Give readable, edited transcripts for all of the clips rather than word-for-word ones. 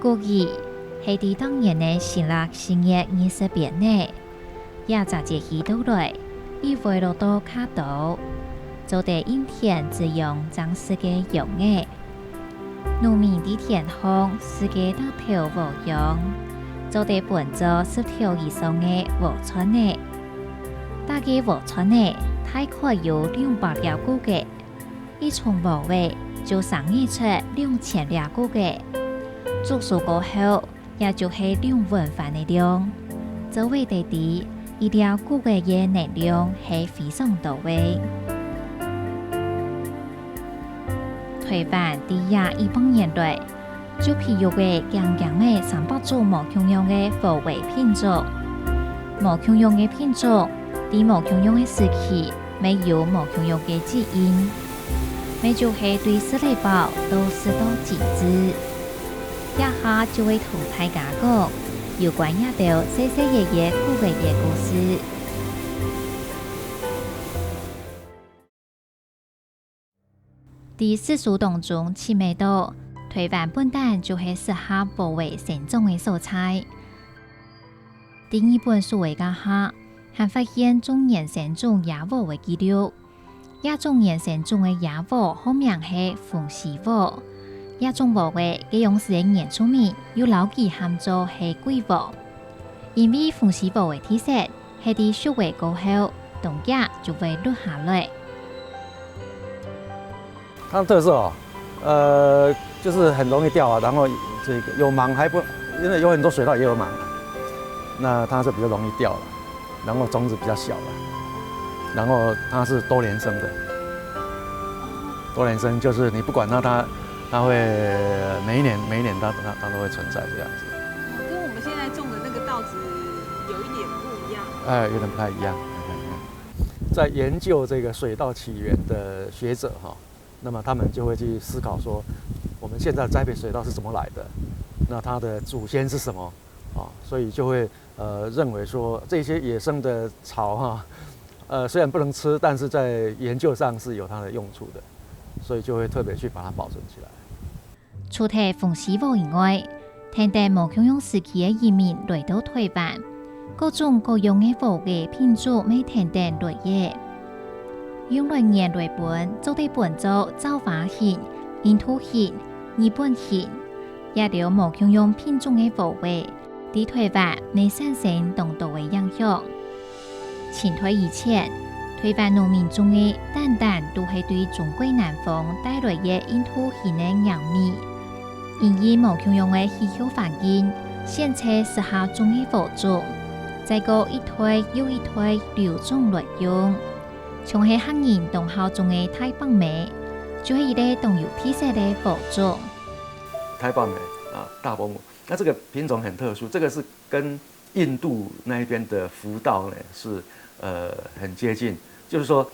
故意係啲當年嘅新歷新嘅20年內，也雜節起到來，以為落到卡到，做地影片只用將世界用嘅，農民啲田空世界得條無用，做地本做10條以上嘅無穿嘅，大家無穿嘅，大概有200條股嘅，一從無位就生意出2000條股嘅，做數過後，也就係2萬份嘅量，作為地啲。一條股嘅嘢能量係非常到位。台灣第21年代就培育嘅強強嘅300種無共用嘅貨位品種，無共用嘅品種，啲無共用嘅時期，沒有無共用嘅基因，咪就係對食力寶都適到極致。一下就會同大家講。有關一條細細爺爺古嘅嘢故事。在史書當中，知名到台灣本單就係適合保衛成種嘅素材。第二本書嘅家下，還發現種野生種野鵝嘅記錄。一種野生種嘅野鵝，好名係鳳絲鵝。一種鵝嘅嘅用時嘅原住民有老記喊做係龜鵝，因為鳳絲鵝嘅體色係啲樹位過後，凍架就會落下來。它的特色就是很容易掉啊，然後這個有芒還不，因為有很多水稻也有芒，那它是比較容易掉了，然後種子比較小了，然後它是多年生的，多年生就是你不管它會每一年它都會存在這樣子。跟我們現在種的那個稻子有一點不一樣。有點不太一樣。在研究這個水稻起源的學者哈，那麼他們就會去思考說，我們現在栽培水稻是怎麼來的？那它的祖先是什麼？啊，所以就會認為說，這些野生的草哈，雖然不能吃，但是在研究上是有它的用處的，所以就會特別去把它保存起來。除咗鳳絲鵝以外，聽到無共用時期嘅移民來到台灣，各種各樣嘅鵝嘅品種未聽到來嘅。用來年來本做地本做造花型、印度型、日本型，也有無共用品種嘅鵝位，對台灣未產生同道嘅影響。清代以前，台灣農民種嘅單都係對中國南方帶來嘅印度型嘅洋米。因為無共用嘅氣候環境，現在適合種嘅貨種，再過一推又一推流種來用，像係黑人同校種嘅太棒梅，就係一類同有特色嘅貨種。太棒梅啊，大波母，那這個品種很特殊，這個是跟印度那一邊的福稻呢是很接近，就是說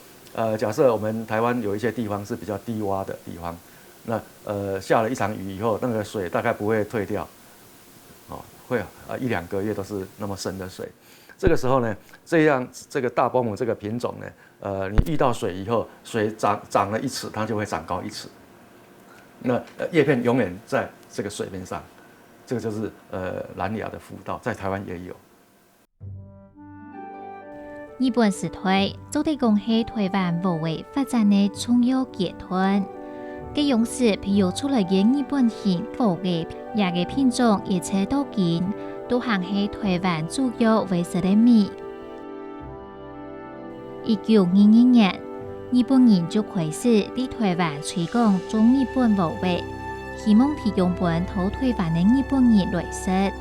假設我們台灣有一些地方是比較低窪的地方。那下了一場雨以後，那個水大概不會退掉，會1-2個月都是那麼深的水。這個時候呢，這個大波母這個品種呢，你遇到水以後，水長了1尺，它就會長高1尺。那葉片永遠在這個水面上，這個就是南亞的福稻，在台灣也有。日本時代做地講係台灣無為發展的重要階段。嘅用時培育出來嘅日本型鵝嘅也嘅品種，而且多見，都行係台灣主要為食嘅米。1922年，日本人就開始喺台灣推廣種日本鵝位，希望提供本土台灣嘅日本人來食，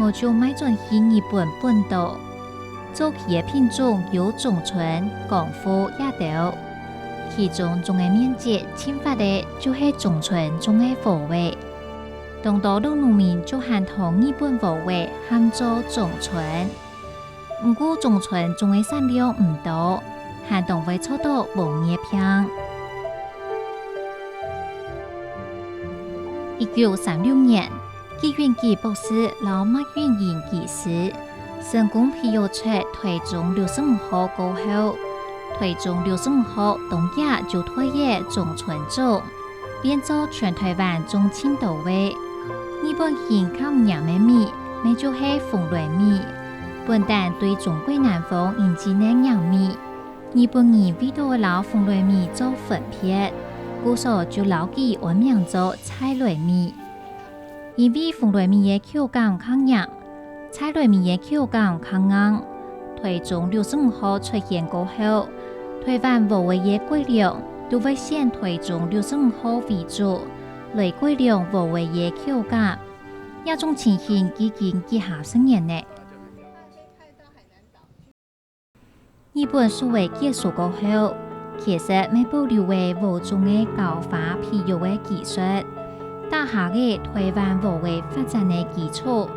我就賣轉去日本本島。早期嘅品種有種純、廣富、野豆。其中種嘅面積淺發嘅就係種純種嘅鵝位，當多農民就喊同日本鵝位喊做種純。唔過種純種嘅產量唔多，喊同會抽到無葉片。1936年，紀元基博士老麥元營技師成功培育出台中65號過後。台中65號冬假就退役種純種，變做全台灣種青到位。日本人靠娘的米，咪就是风雷米。本但对中国南方引进的洋米，日本人为到老风雷米做分别，故所就老记原名做菜雷米。因为风雷米的口感较硬，菜雷米的口感较硬。台中65号出现过后，台湾无位的贵量都会选台中65号为主，雷贵量无位的口感，这种情形已经几50年了。日本所谓结束过后，其实没保留的无种的高发皮肉的技术，打下嘅台湾无为发展的基础。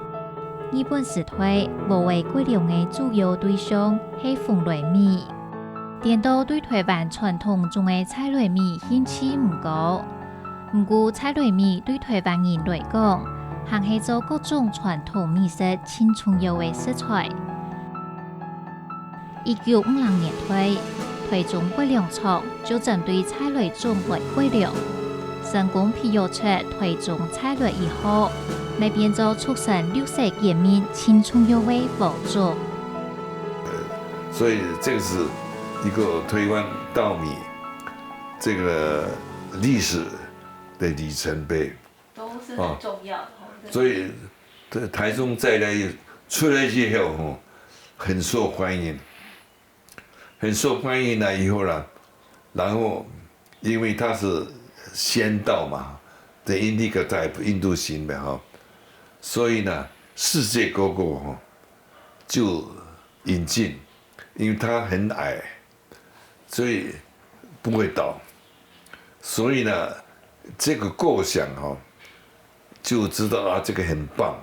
日本时代无为改良的主要对象是风雷米，颠倒对台湾传统中的菜雷米兴趣唔高。不过菜雷米对台湾人来讲，还是做各种传统美食很重要的食材。1956年代，台中改良厂就针对菜雷种来改良，成功培育出台中菜雷一号。来变做促成绿色革命很重要的辅助。所以这个是一个台湾稻米这个历史的里程碑，都是很重要的。所以台中再来出来之后，很受欢迎，很受欢迎了以后呢，然后因为它是先稻嘛，的 Indica type 印度型的哈。所以呢，世界各国就引进，因为它很矮，所以不会倒。所以呢，这个构想就知道啊，这个很棒。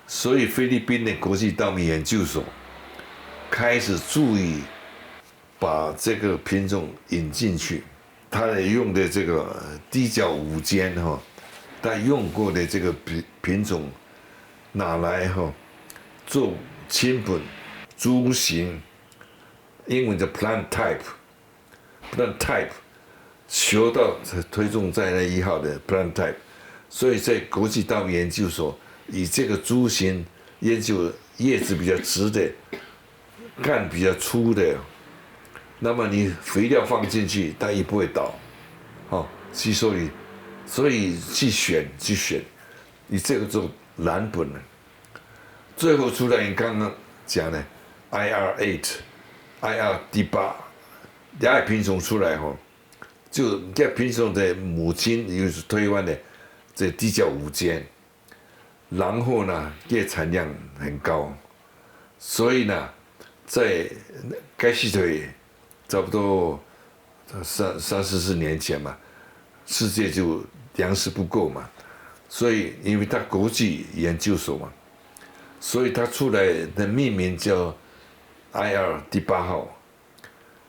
所以菲律宾的国际稻米研究所开始注意把这个品种引进去。他用的这个低角五尖他用过的这个品种拿来做亲本株型，英文叫 plant type， 学到推重在那1号的 plant type， 所以在国际稻米研究所以这个株型研究叶子比较直的，干比较粗的，那么你肥料放进去，它也不会倒，吸收力。所以去选，你这个做蓝本了，最后出来你刚刚讲的 IR8、IR D8，两个品种出来就这品种的母亲又是台湾的这低角五尖，然后呢叶产量很高，所以呢在该系腿差不多30-40年前嘛。世界就粮食不够嘛，所以因为它国际研究所嘛，所以它出来的命名叫 IR 第8号，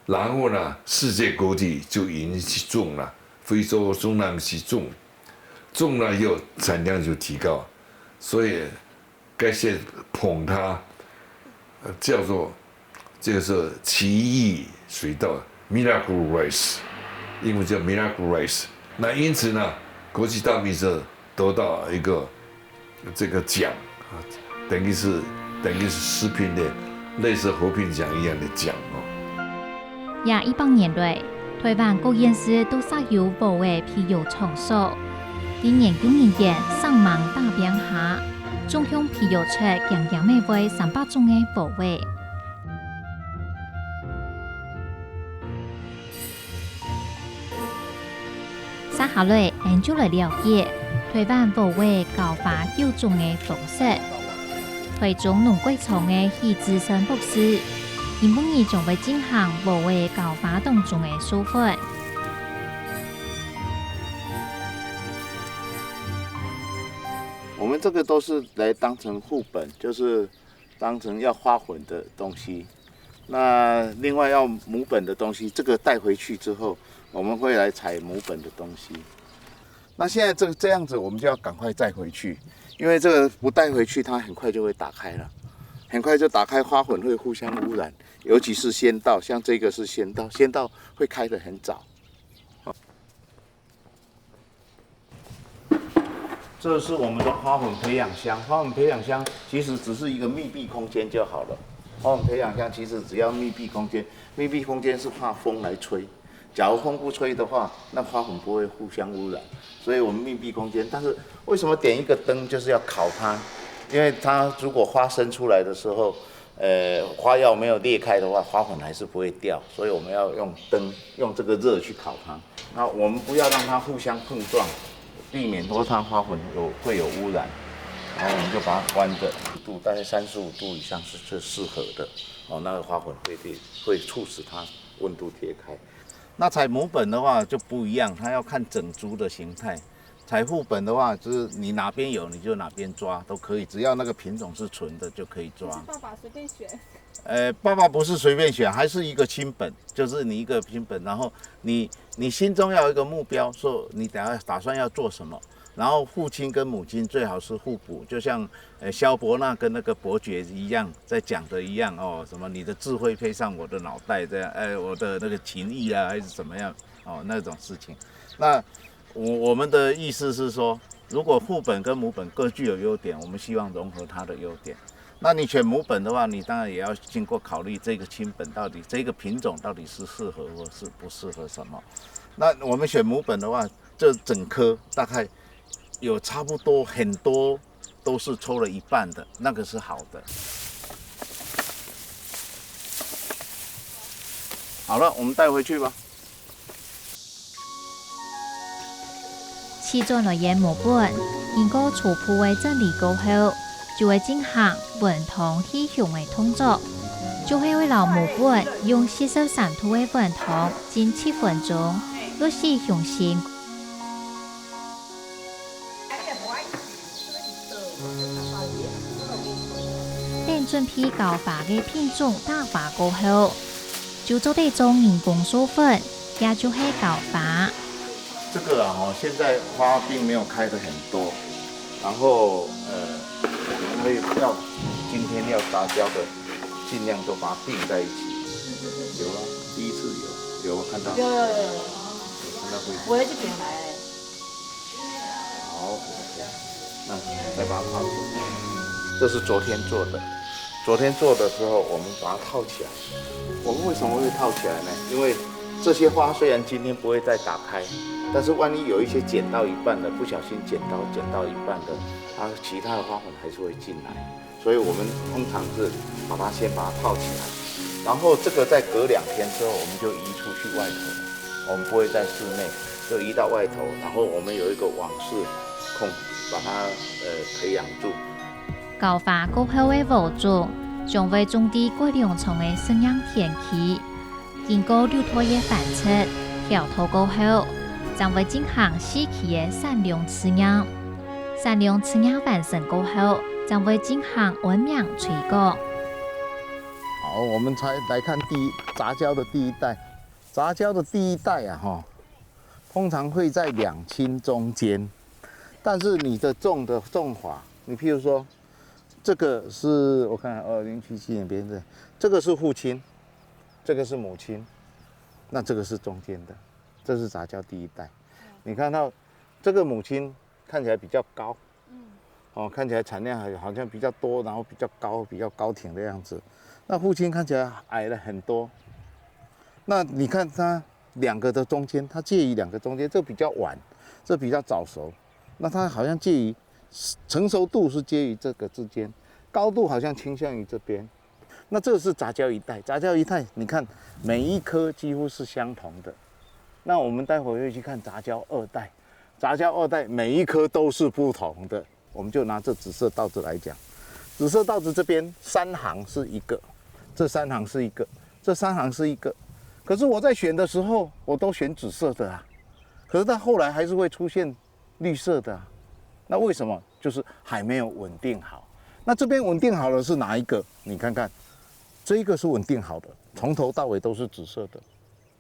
然后呢，世界各地就引起种了，非洲、中南西种了以后产量就提高，所以该些捧它，叫做这个是奇异水稻 Miracle Rice， 英文叫 Miracle Rice。那因此呢，国际稻米社得到一个这个奖等于是食品的类似和平奖一样的奖18年代，台湾各县市都设有无为培育场所，在研究人员上忙大变下，总共培育出强强的为300种的无为。接下来研究来了解台湾无为教法9种的方式。台中农贵厂的许资深博士，因本日将会进行无为教法当中的书分。我们这个都是来当成副本，就是当成要花混的东西。那另外要母本的东西，这个带回去之后，我们会来采母本的东西。那现在这样子，我们就要赶快带回去，因为这个不带回去，它很快就会打开了，很快就打开，花粉会互相污染，尤其是先稻，像这个是先稻，先稻会开得很早。这是我们的花粉培养箱。花粉培养箱其实只是一个密闭空间就好了。花粉培养箱其实只要密闭空间，密闭空间是怕风来吹。假如风不吹的话，那花粉不会互相污染。所以我们密闭空间。但是为什么点一个灯就是要烤它？因为它如果花生出来的时候，花药没有裂开的话，花粉还是不会掉。所以我们要用灯，用这个热去烤它。那我们不要让它互相碰撞。避免说它花粉会有污染，然后我们就把它关的度大概35度以上是适合的，哦，那个花粉会促使它温度贴开。那采母本的话就不一样，它要看整株的形态。采副本的话，就是你哪边有你就哪边抓都可以，只要那个品种是纯的就可以抓。爸爸随便选。爸爸不是随便选，还是一个亲本，就是你一个亲本，然后你心中要有一个目标，说你打算要做什么，然后父亲跟母亲最好是互补，就像萧伯纳跟那个伯爵一样在讲的一样哦，什么你的智慧配上我的脑袋这样，我的那个情谊啊还是怎么样哦那种事情。那我们的意思是说，如果父本跟母本各具有优点，我们希望融合它的优点。那你选母本的话，你当然也要经过考虑这个亲本到底这个品种到底是适合或是不适合什么。那我们选母本的话，这整颗大概有差不多很多都是抽了一半的，那个是好的。好了，我们带回去吧。試做來嘅母本，經過初步嘅整理過後，就會進行混同氣象嘅動作，就會為留母本用43度嘅混同浸7分鐘，落時向先。等準備高發嘅品種打發過後，就做地種人工授粉，也就是高發。这个现在花并没有开得很多，然后因为今天要杂交的，尽量都把它并在一起。有啊，第一次有看到。有看到会。我要去点来。好，那再把它套起来。这是昨天做的，昨天做的时候我们把它套起来。我们为什么会套起来呢？因为这些花虽然今天不会再打开。但是万一有一些剪到一半的，不小心剪到一半的，它其他的花粉还是会进来，所以我们通常是先把它套起来，然后这个再隔2天之后，我们就移出去外头，我们不会在室内，就移到外头，然后我们有一个网式控，把它培養住。高發過後嘅物種，將會種地過2重嘅生養田期，經過6胎嘅繁殖、調土過後。將會進行4期嘅產量飼養，產量飼養完成過後，將會進行溫苗吹果。好，我們才來看雜交的第一代。雜交的第一代通常會在2親中間，但是你的種法，你譬如說，這個是我看2077年邊的，這個是父親，這個是母親，那這個是中間的。這是雜交第一代，你看到這個母親看起來比較高，看起來產量好像比較多，然後比較高挺的樣子。那父親看起來矮了很多。那你看它2個的中間，它介於2個中間，這比較晚，這比較早熟。那它好像介於成熟度是介於這個之間，高度好像傾向於這邊。那這是雜交一代，雜交一代，你看每一顆幾乎是相同的。那我們待會會去看雜交2代，雜交2代每一顆都是不同的。我們就拿這紫色稻子來講，紫色稻子這邊3行是一個，這3行是一個，這3行是一個。可是我在選的時候，我都選紫色的啊，可是到後來還是會出現綠色的啊。那為什麼？就是還沒有穩定好。那這邊穩定好的是哪一個？你看看，這一個是穩定好的，從頭到尾都是紫色的。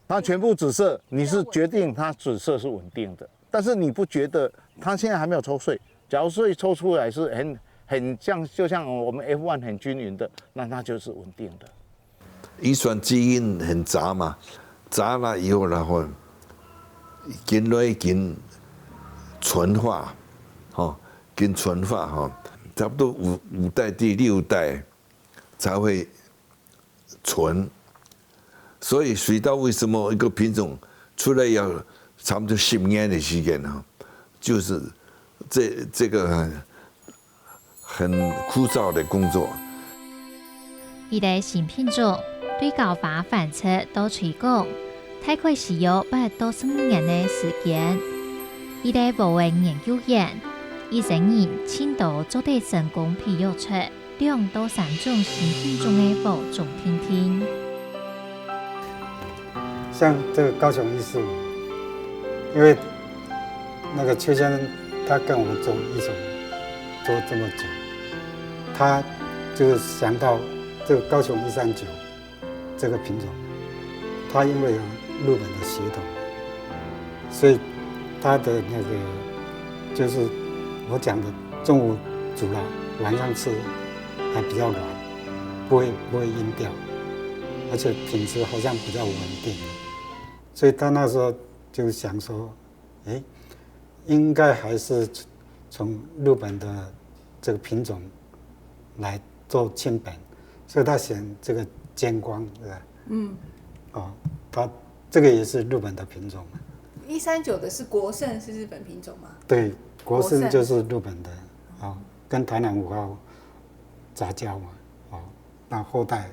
它全部紫色，你是決定它紫色是穩定的，但是你不覺得它現在還沒有抽穗？假如穗抽出來是很像，就像我們 F1 很均勻的，那它就是穩定的。遺傳基因很雜嘛，雜了以後然後經純化，跟纯化差不多五代第6代才会纯。所以水稻为什么一个品种出来要差不多10年的时间就是这个很枯燥的工作。伊个新品种对教法反测都推广，大概需要8到10年的时间。伊个部分研究员，伊承认青岛做得成功培育出2到3种新品种的物种天天。像这个高雄145，因为那个邱先生他跟我们做一种做这么久，他就是想到这个高雄139这个品种，它因为有日本的血统，所以它的那个就是我讲的中午煮了，晚上吃还比较软，不会硬掉，而且品质好像比较稳定。所以他那时候就想说，应该还是从日本的这个品种来做亲本，所以他选这个尖光，对吧？他这个也是日本的品种。139的是国盛，是日本品种吗？对，国盛就是日本的跟台南5号杂交嘛，那后代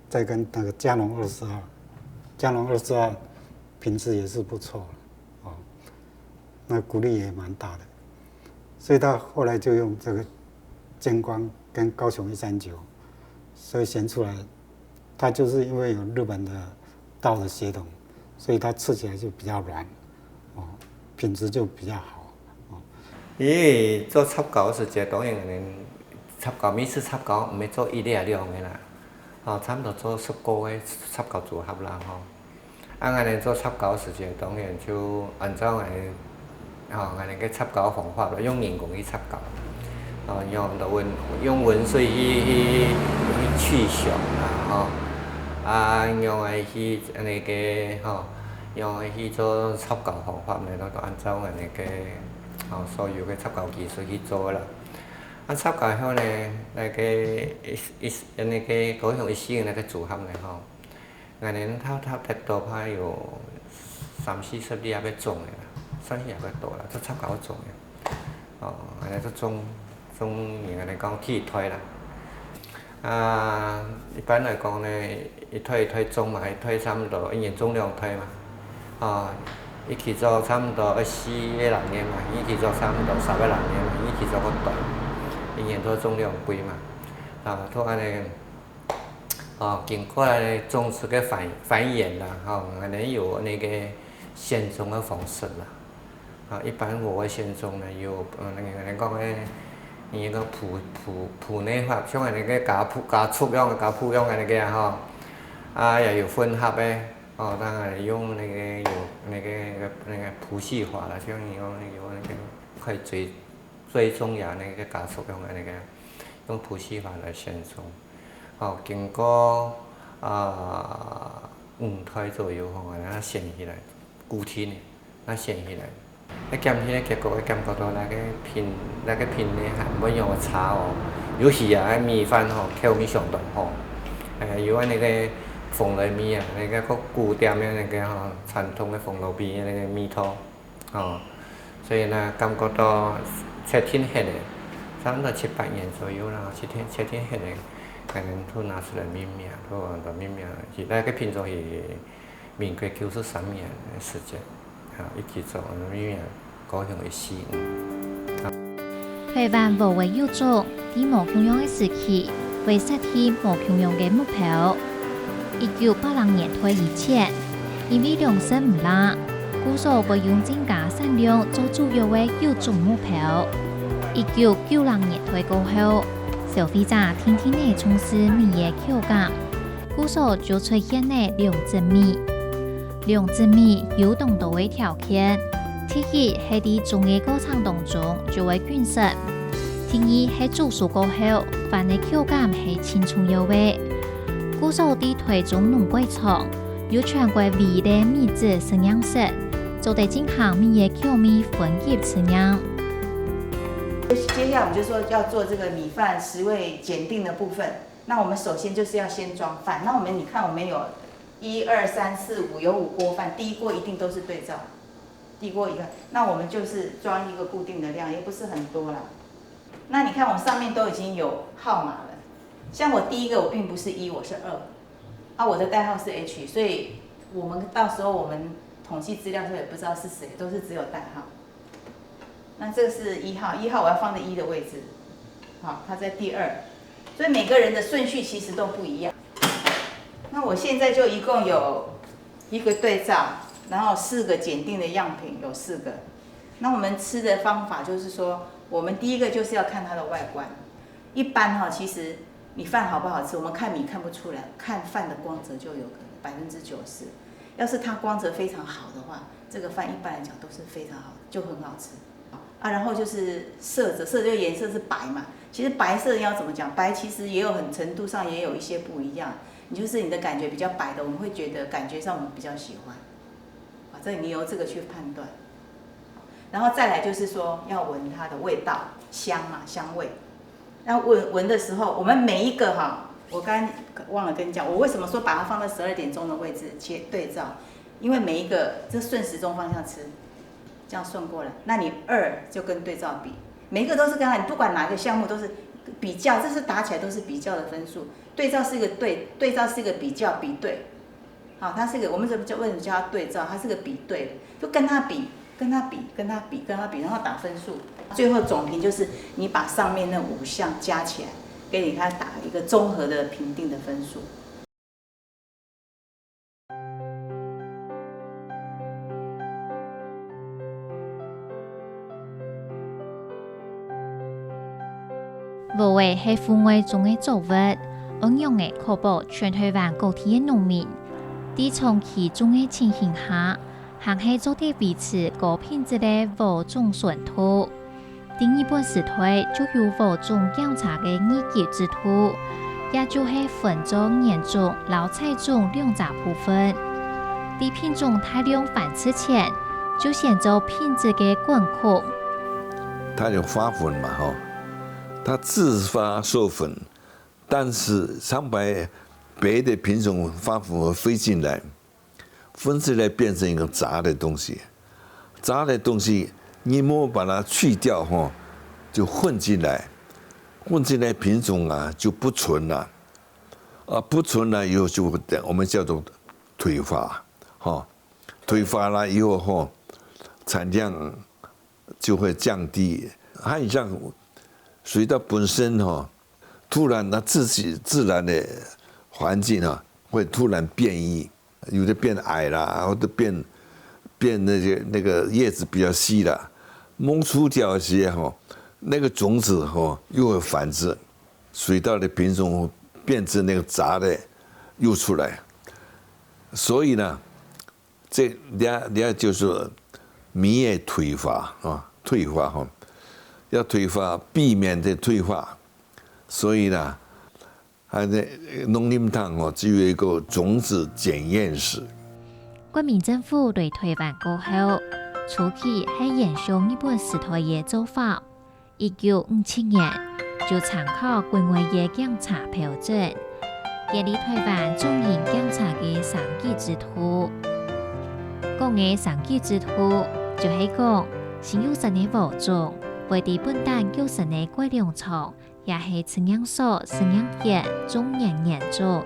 再跟那个嘉农22号，嘉农22号品质也是不错那鼓励也蛮大的，所以他后来就用这个尖光跟高雄139，所以选出来，它就是因为有日本的稻的血统，所以它吃起来就比较软，品质就比较好。伊做插钩时节，当然插钩每次插钩唔要做1两两的啦，差不多做10个个插钩组合啦安尼做插钩时节，当然就按照安尼个插钩方法咯，用人工去插钩，用温水去去stru啦用来去安尼个用来去做插钩方法呢，都按照安尼个所有嘅插钩技术去做啦。插钩后呢，那个安尼个高雄141那个组合呢安尼它得多怕有30-40粒要种的啦，30粒要多啦，做插钩种的。安尼做种安尼讲替推啦。一般来讲呢，一推种嘛，一推差不多1年种2推嘛。一起做差不多4-6年嘛，一起做差不多3-6年嘛，一起做个短，1年都种2季嘛。都安尼。经过种植个繁衍啦，安尼有那个鲜种的方式啦。一般我的鲜种呢有那个讲咧，伊个铺内法，像安尼个加粗样、加铺样安尼个也有混合的，当然用那个有那个谱系化啦，像伊讲有那个可以追踪呀那个加粗样安尼个，用谱系化来鲜种。经过5推左右安尼鲜起来，固体呢，那鲜起来。减起来结果减到那个品呢还没有差尤其米饭口味相当好。有那个凤梨米那个古典的那个传统的凤梨米那个米汤所以呢感觉到7天黑的，差不多7-8年左右啦，7天黑的。都拿出来命名，都命名。那个品种是民国93年的时间，一起做命名高雄145。台湾无为有种在无共用的时期，为实现无共用的目标。1980年退以前，因为粮食唔拉，故所不用增加产量做主要的有种目标。1990年退过后。消费者天天地从事米的口感，故所就出现了良质米。良质米有同多的条件：第一，是在种的过程当中就会菌色；第二，是煮熟过后，饭的口感是清脆有味。故所在推中农改厂，有全国唯一的米质生养室，做得进行米的口味分级测验。接下来我们就说要做这个米饭食味检定的部分。那我们首先就是要先装饭。那你看我们有1、2、3、4、5，有5锅饭，第一锅一定都是对照，第一锅一个。那我们就是装一个固定的量，也不是很多啦。那你看我上面都已经有号码了，像我第一个我并不是1，我是2，啊，我的代号是 H， 所以我们到时候我们统计资料的时候也不知道是谁，都是只有代号。那这个是1号，1号我要放在1的位置，好，它在第2，所以每个人的顺序其实都不一样。那我现在就一共有1个对照，然后4个检定的样品有4个。那我们吃的方法就是说，我们第一个就是要看它的外观。一般其实你饭好不好吃，我们看米看不出来，看饭的光泽就有可能90%。要是它光泽非常好的话，这个饭一般来讲都是非常好，就很好吃。啊，然后就是色泽，色泽颜色是白嘛。其实白色要怎么讲？白其实也有很程度上也有一些不一样。你就是你的感觉比较白的，我们会觉得感觉上我们比较喜欢。啊，这你由这个去判断。然后再来就是说要闻它的味道，香嘛，香味。然后闻的时候，我们每一个我刚才忘了跟你讲，我为什么说把它放在12点钟的位置切对照？因为每一个这顺时钟方向吃，这样顺过来，那你2就跟对照比，每一个都是跟它，你不管哪一个项目都是比较，这是打起来都是比较的分数。对照是一个对照是一个比较比对，好，它是一个我们为什么叫它对照？它是个比对的，就跟它比，跟它比，跟它比，跟它比，然后打分数，最后总评就是你把上面那5项加起来，给你看打一个综合的评定的分数。无为系户外中的作物，应用的确保全台湾各地的农民，在长期中的情形下，还是做啲维持高品质的无种纯土。第二本时代就有无种检查的研究之土，也就是分种、研种、老菜种2大部分。在品种大量繁殖前，就先做品质的管控。它有花粉嘛，它自发授粉，但是上百别的品种花粉会飞进来，分出来变成一个杂的东西。杂的东西你莫把它去掉就混进来，混进来品种就不纯了，不纯了以后就我们叫做退化，退化了以后产量就会降低，还像水稻本身突然它自然的环境会突然变异，有的变矮了，或者变那个叶子比较细了，萌出掉一些那个种子又会繁殖，水稻的品种变成那个杂的又出来，所以呢，这俩就是米也退化退化要退化，避免的退化，所以呢，还在农林堂只有一个种子检验室。国民政府对台湾过后，初期是沿用日本时代的做法。1957年就参考国外的检查标准，建立台湾种营检查的3级制度。讲的3级制度，就是讲先有神的物种。为伫本单有神的改良场，也是饲养所、饲养业种研种。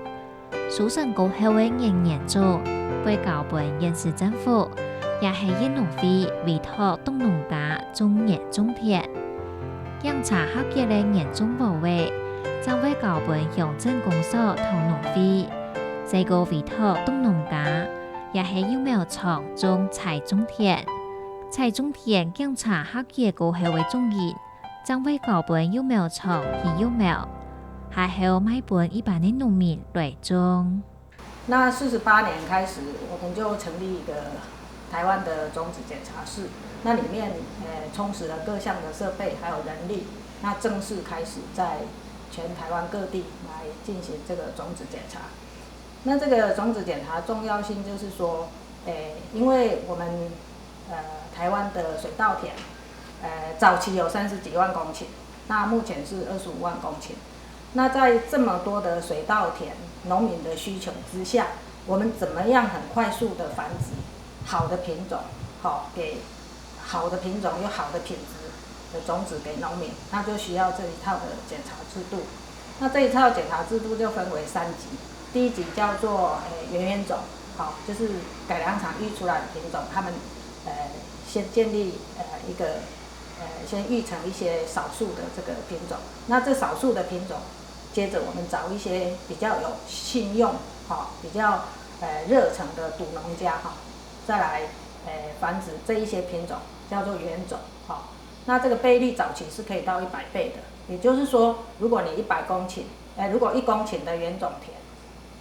属神过后的研种，被交本县市政府，也是以农费委托东农家种研种田。检查合格的研种部位，将会交本乡镇公所投农费。这个委托东农家，也是有没有场种菜种田。菜种田检查合格过后的种研，将会交本有没有场与有没有，还好买本一般的农民来种。那48年开始，我们就成立一个台湾的种子检查室，那里面充实了各项的设备还有人力，那正式开始在全台湾各地来进行这个种子检查。那这个种子检查重要性就是说，因为我们台湾的水稻田，早期有30几万公顷，那目前是25万公顷。那在这么多的水稻田，农民的需求之下，我们怎么样很快速的繁殖好的品种，给好的品种有好的品质的种子给农民，那就需要这一套的检查制度。那这一套检查制度就分为3级，第1级叫做原种，就是改良场育出来的品种，他们先建立一个先育成一些少数的这个品种，那这少数的品种，接着我们找一些比较有信用，比较热诚的赌农家，再来繁殖这一些品种，叫做原种，那这个倍率早期是可以到100倍的，也就是说，如果你100公顷，如果1公顷的原种田，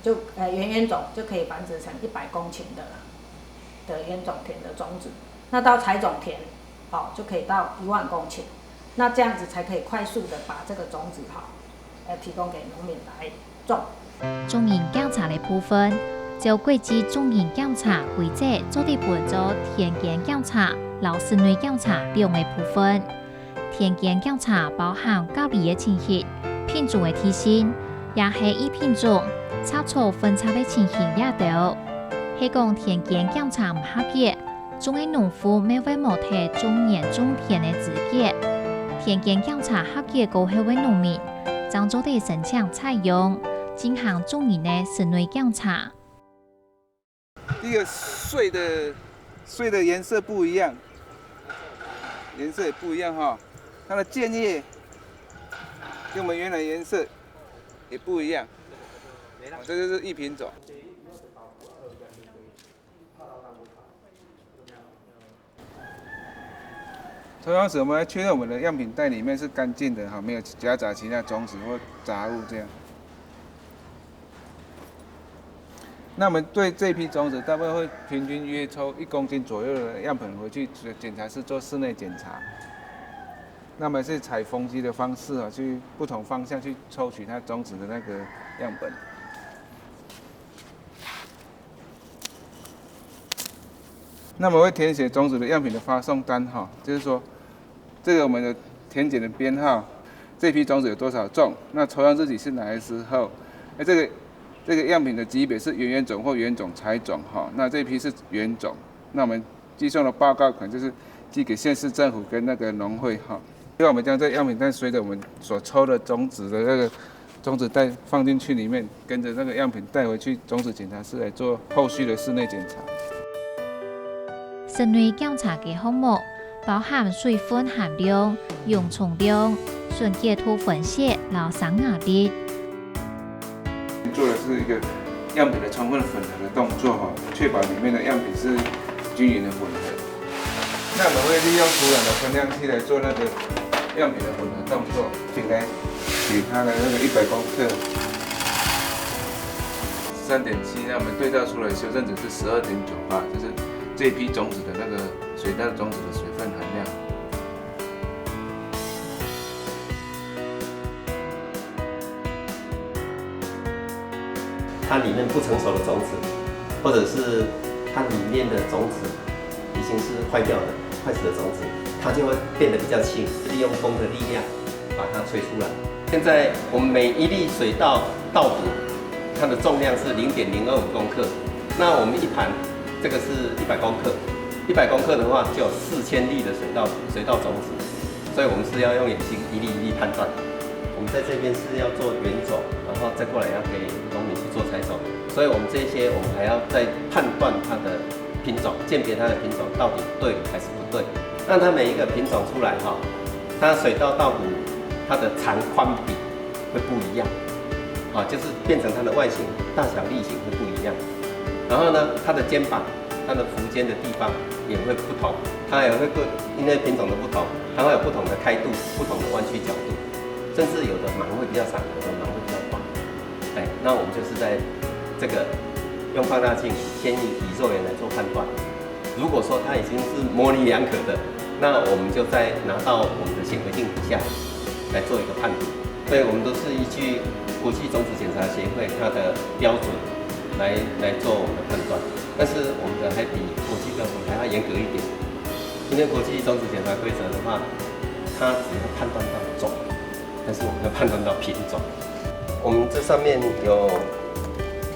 就原种就可以繁殖成100公顷的原种田的种子，那到采种田，就可以到1万公顷，那这样子才可以快速的把这个种子提供给农民来种。种营检查的部分，就国际种营检查规则做伫分做田间检查、室内检查2个部分。田间检查包含隔离的情形、品种的提升，也是以品种、插草分插的情形也有。是讲田间检查唔合格，种的农夫免会无摕种园种田的资格。田间检查合格过后的农民，将做地申请采用进行种营的室内检查。第一个穗的颜色不一样，颜色也不一样哈，它的茎叶跟我们原来颜色也不一样，这就是异品种。抽样时我们要确认我们的样品袋里面是干净的哈，没有夹杂其他种子或杂物这样。那我们对这批种子，大部分会平均约抽1公斤左右的样本回去检查室做室内检查。那么是采风机的方式去不同方向去抽取它种子的那个样本。那么会填写种子的样品的发送单就是说，这个我们的田检的编号，这批种子有多少种，那抽样日期是哪个时候，这个样品的级别是原种或原种采种那这批是原种，那我们寄送的报告可能就是寄给县市政府跟那个农会因为我们将这样品袋随着我们所抽的种子的那个种子袋放进去里面，跟着那个样品带回去种子检查室来做后续的室内检查。室内检查嘅项目包含水分含量、溶虫量、纯洁土分析、生芽率。做的是一个样品的充分混合的动作确保里面的样品是均匀的混合。那我们会利用土壤的分量器来做那个样品的混合动作，请来取它的那个100公克3.7，那我们对照出来修正值是12.98，就是这批种子的那个水稻种子的水分含量。它里面不成熟的种子，或者是它里面的种子已经是坏掉的、坏死的种子，它就会变得比较轻，利用风的力量把它吹出来。现在我们每1粒水稻稻谷，它的重量是0.025公克，那我们一盘这个是100公克，100公克的话就有4000粒的水稻种子，所以我们是要用眼睛一粒一粒判断。我们在这边是要做原种，然后再过来要给农民去做采种，所以我们这些我们还要再判断它的品种，鉴别它的品种到底对还是不对。让它每一个品种出来它水稻稻谷它的长宽比会不一样，就是变成它的外形、大小、粒型会不一样。然后呢，它的肩膀、它的茯尖的地方也会不同，它也会因为品种的不同，它会有不同的开度、不同的弯曲角度。甚至有的芒会比较长，有的芒会比较短。那我们就是在这个用放大镜、天宇宙源来做判断。如果说它已经是模棱两可的，那我们就再拿到我们的显微镜底下来做一个判读。所以我们都是依据国际种子检查协会它的标准来做我们的判断，但是我们的还比国际标准还要严格一点。今天国际种子检查规则的话，它只能判断到种，但是我们要判断到品种。我们这上面有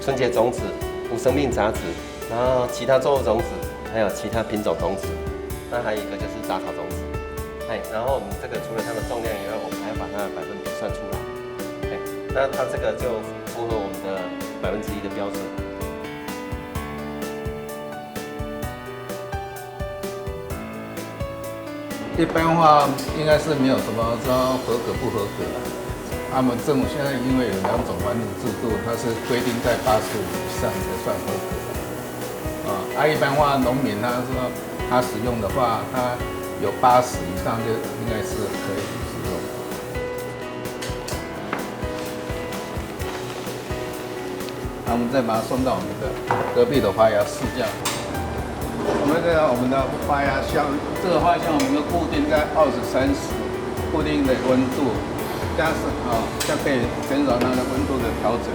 春节种子、无生命杂质，然后其他作物种子，还有其他品种种子。那还有一个就是杂草种子。然后我们这个除了它的重量以外，我们还要把它的百分比算出来。那它这个就符合我们的1%的标准。一般话应该是没有什么说合格不合格。我们政府现在因为有2种管理制度，它是规定在85以上才算合格。一般话农民他说他使用的话，他有80以上就应该是可以使用。我们再把它送到我们的隔壁的花芽试驾。我们的花芽箱，这个花箱我们都固定在20-30，固定的温度，这样可以减少它的温度的调整。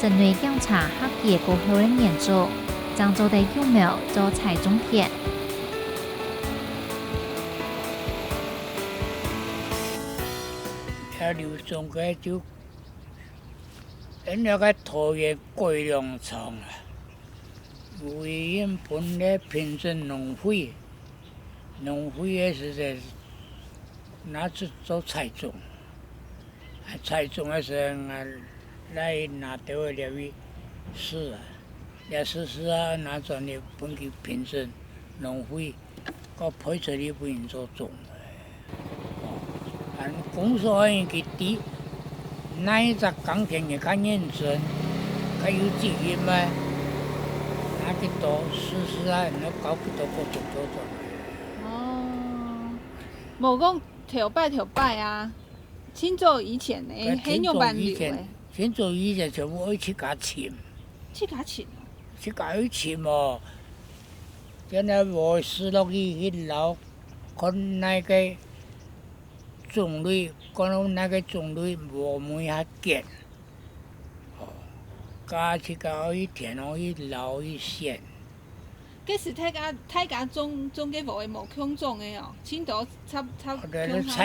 省内调查合结过后的研究，漳州的幼苗做采种田。流种个就，因那个土嘅过量长啊，为因本来平时农会也是在拿去做采种，采种的时候啊。来拿到了去试啊，也试啊，拿转的本去评审农会，个配出嚟不用做种。公所因佢啲，那一只工田嘅较认真，较有责任嘛，拿去多试啊，那搞不到个种做无讲条摆啊，清早以前诶，很有慢流诶。先做以前全部去加钱，去加钱哦，去加去钱哦。现在我试落去捞，看那个种类，看那个种类无每下见，加去去田去捞去选。嗰時睇家種嘅無係無強種嘅哦，青島插。餐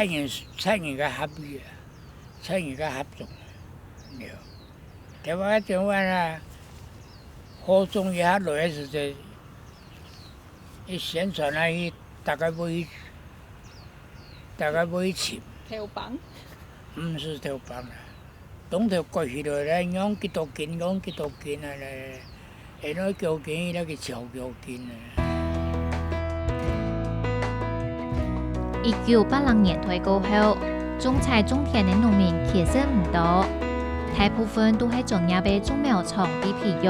飲嘅合約，餐飲嘅合作。台灣台灣啊，好種也來是在一宣傳啊，伊大概會錢。條棒？唔是條棒啊，當條過去來咧，養幾多斤啊咧，誒那條筋那個超條筋啊。1980年代過後，種菜種田嘅農民其實唔多。大部分都係從亞被種苗場被培育，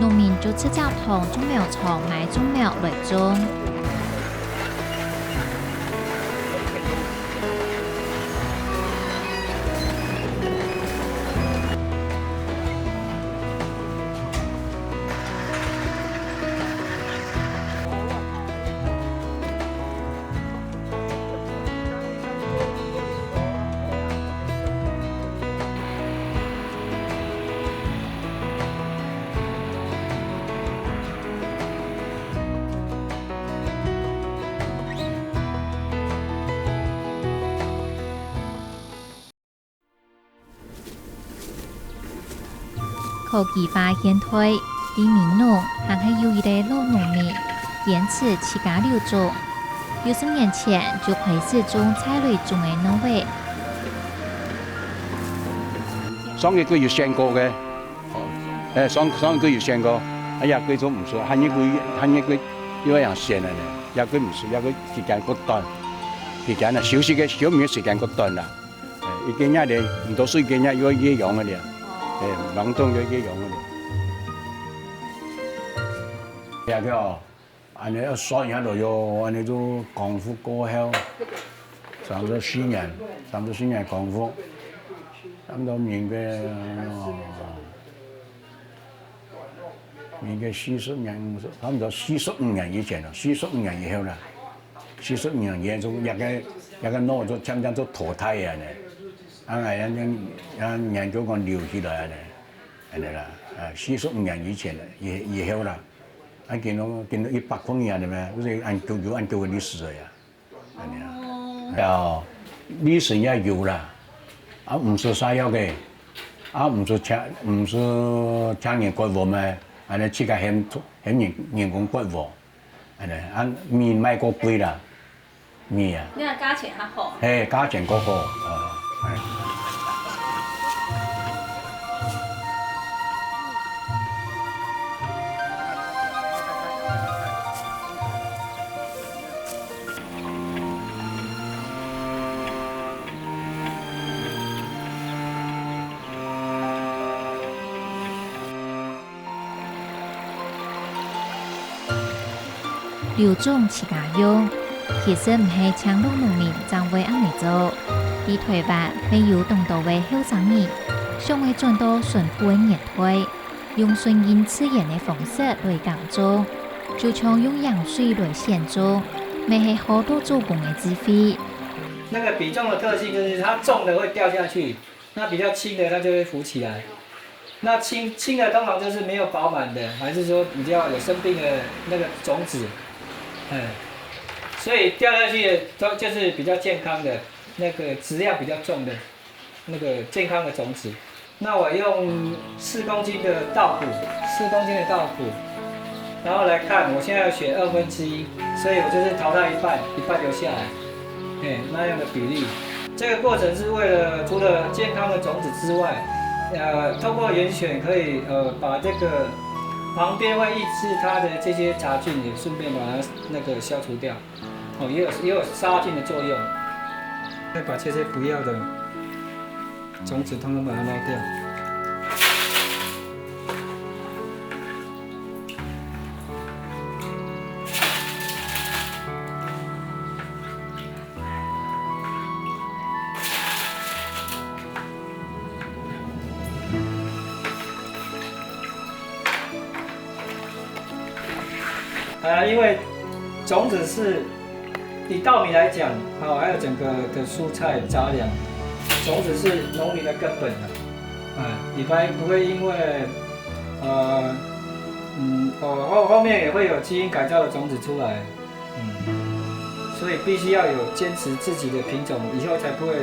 農民就直接同種苗場買種苗來種。科技化現代，啲民農還係有一個老農民堅持自家留種，60年前就開始種菜類種嘅農會。上一個月選過嘅，上一個月選過，哎呀，佢都唔錯，下一個要人選啦咧，也佢唔錯，也佢時間過短，時間啊，休息嘅小米時間過短啦，一個月咧，唔多數一個月要一樣嘅咧。忙動咗幾樣嘅咧，係個，安尼要刷下落要，安尼都功夫過後， 34年功夫，差不多民国40年，差不多45年以前了，45年以后了，45年以后一個腦就漸漸就淘汰啊呢，研究講留起來呢，係啦，45年以前以後啦，見到100多年的咩，好似研究嘅歷史呀，係啊，歷史也有啦，唔是啥樣嘅，唔是請人割禾咩，自家人工割禾，米賣過貴啦。米啊，那價錢較好。嘿，價錢較好，留種自家用。其實唔係搶路農民爭為安尼做，啲台灣會有更多嘅後生人，想要轉到淳樸嘅年代，用順應自然嘅方式來耕種，就像用養水來獻種，咪係好多做工嘅智慧。那個比重的特性就是它重的會掉下去，那比較輕的它就會浮起來。那輕的通常就是沒有飽滿的，還是說比較有生病的那個種子，所以掉下去的都就是比較健康的，那個質量比較重的，那個健康的種子。那我用4公斤的稻谷，4公斤的稻谷，然後來看，我現在要選1/2，所以我就是淘汰一半留下來，那樣的比例。這個過程是為了除了健康的種子之外，通過嚴選可以把這個旁邊會抑制它的這些雜菌也順便把它那個消除掉。也有殺菌的作用，再把這些不要的種子通通把它撈掉。因為種子是以稻米來講，還有整個的蔬菜雜糧，種子是農民的根本的，你不會因為後面也會有基因改造的種子出來，所以必須要有堅持自己的品種，以後才不會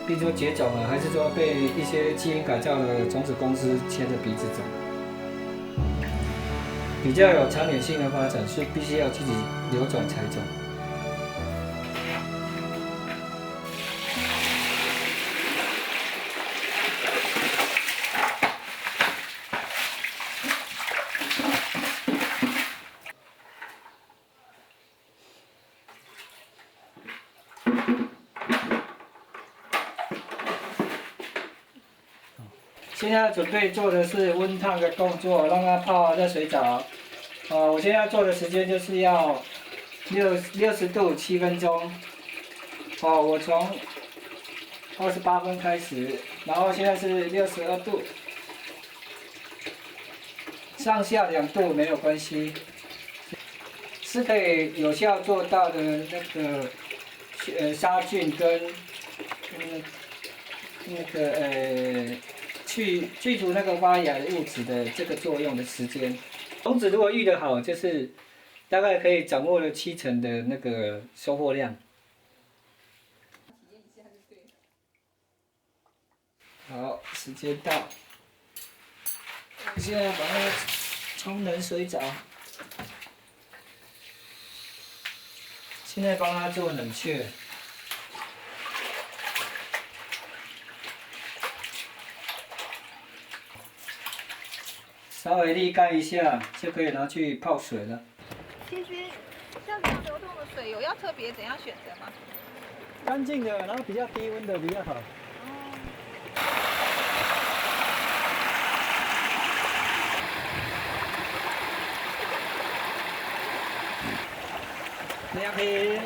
比如說絕種了，還是說被一些基因改造的種子公司牽着鼻子走。比較有長遠性的發展，是必須要自己留種採種。现在准备做的是温烫的动作，让它泡热水澡。我现在做的时间就是要60度7分钟。我从28分开始，然后现在是62度，上下2度没有关系，是可以有效做到的那个杀菌跟那个去除那个发芽的物质的这个作用的时间。种子如果育得好，就是大概可以掌握了70%的那个收获量。好，时间到，现在把它冲冷水澡，现在帮它做冷却。稍微沥干一下，就可以拿去泡水了。其实像这样流动的水，有要特别怎样选择吗？干净的，然后比较低温的比较好。2瓶。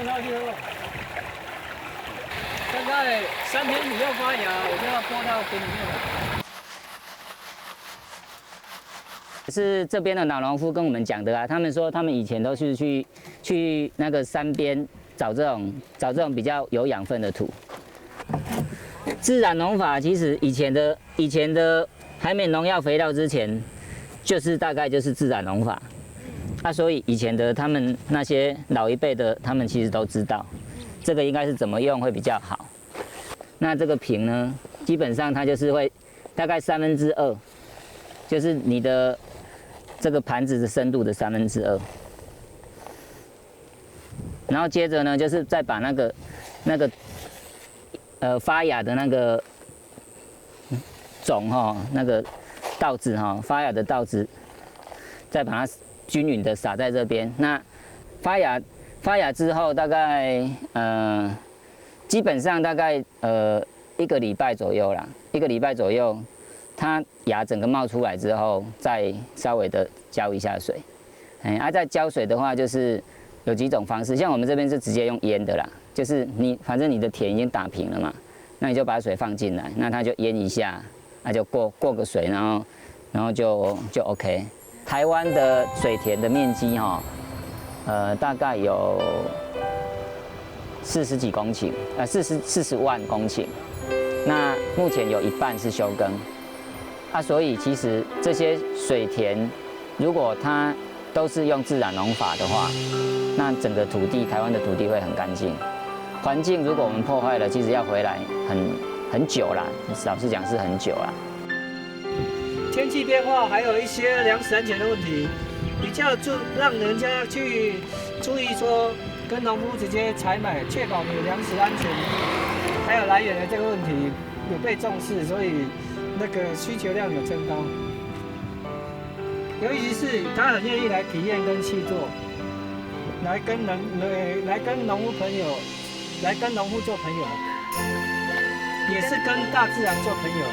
现在3天以后发芽，我就要播到田里面了。是这边的老农夫跟我们讲的啊，他们说他们以前都是去那个山边找这种比较有养分的土。自然农法其实以前的还没农药肥料之前，大概就是自然农法。所以以前的他们那些老一辈的，他们其实都知道这个应该是怎么用会比较好。那这个瓶呢，基本上它就是会大概2/3，就是你的这个盘子的深度的2/3。然后接着呢，就是再把那个发芽的那个种那个稻子发芽的稻子，再把它均匀的撒在这边。那发芽之后，大概基本上大概1个礼拜左右啦，1个礼拜左右，它芽整个冒出来之后，再稍微的浇一下水。再浇水的话，就是有几种方式，像我们这边是直接用淹的啦，就是反正你的田已经打平了嘛，那你就把水放进来，那它就淹一下，那就过个水，然后就 OK。台湾的水田的面积大概有40几公顷，40万公顷。那目前有一半是休耕，所以其实这些水田，如果它都是用自然农法的话，那整个台湾的土地会很干净。环境如果我们破坏了，其实要回来很久啦，老实讲是很久啦。天气变化，还有一些粮食安全的问题，比较让人家去注意说，跟农夫直接采买，确保你的粮食安全还有来源的这个问题有被重视，所以那个需求量有增高。尤其是他很愿意来体验跟去做，来跟农夫朋友，来跟农夫做朋友，也是跟大自然做朋友。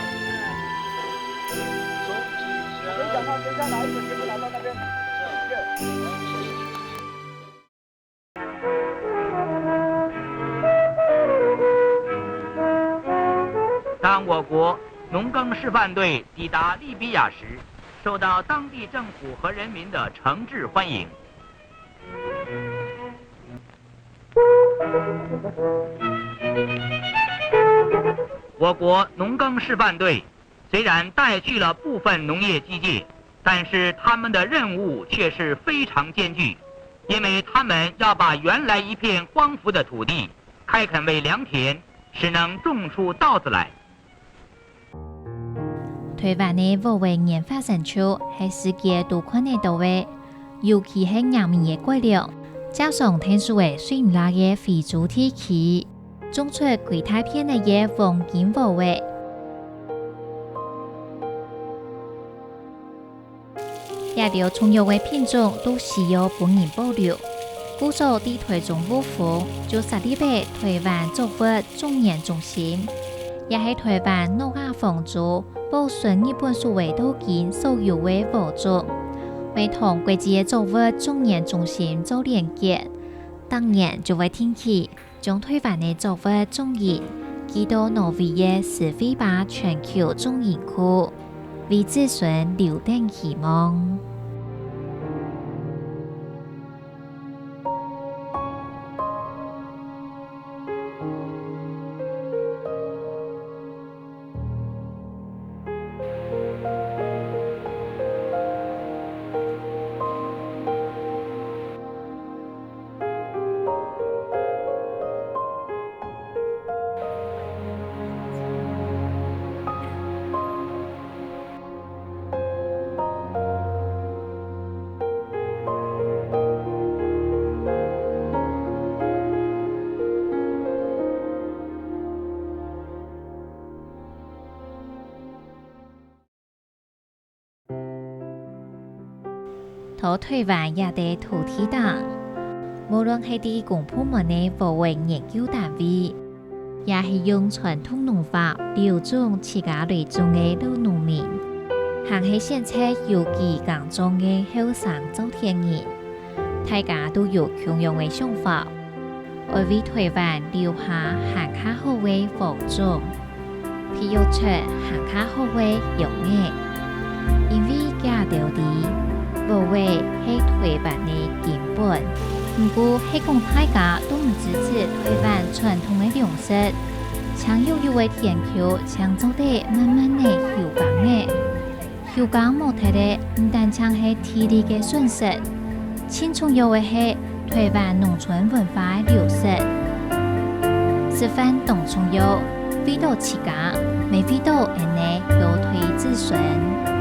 当我国农耕示范队抵达利比亚时，受到当地政府和人民的诚挚欢迎。我国农耕示范队虽然带去了部分农业机械，但是他们的任务却是非常艰巨，因为他们要把原来一片荒芜的土地开垦为良田，使能种出稻子来。台湾的五位研发产出是世界多款的稻位，尤其是阳明的规律，加上天数的水唔拉的非主体期，种出几大片的野黄金稻位。也条重要的品种都需要本人保留。故所在台中部府就设立了台湾作物种研中心，也是台湾诺亚方族保存日本所味道件所有的物种，为同国际的作物种研中心做连结。当然就会听起将台湾的作物种研寄到挪威的斯菲巴全球种研库，为子孙留定希望。土台湾也在土地上，无论是伫公部门的部位研究单位，也是用传统农法留种自家类种的老农民，还是现在有机耕种的后生做田人，大家都有同样的想法。會為台灣留下行卡好嘅貨種，譬如出行卡好嘅用嘅，因為假道理，無話係台灣嘅根本。不過係講大家都唔支持台灣傳統嘅糧食，搶有嘅天橋搶做得慢慢嘅休耕嘅，休耕冇睇咧，唔單淨係體力嘅損失，更重要嘅係台灣農村文化流失。吃飯當重要，味道起家，沒味道，人呢有推子孫。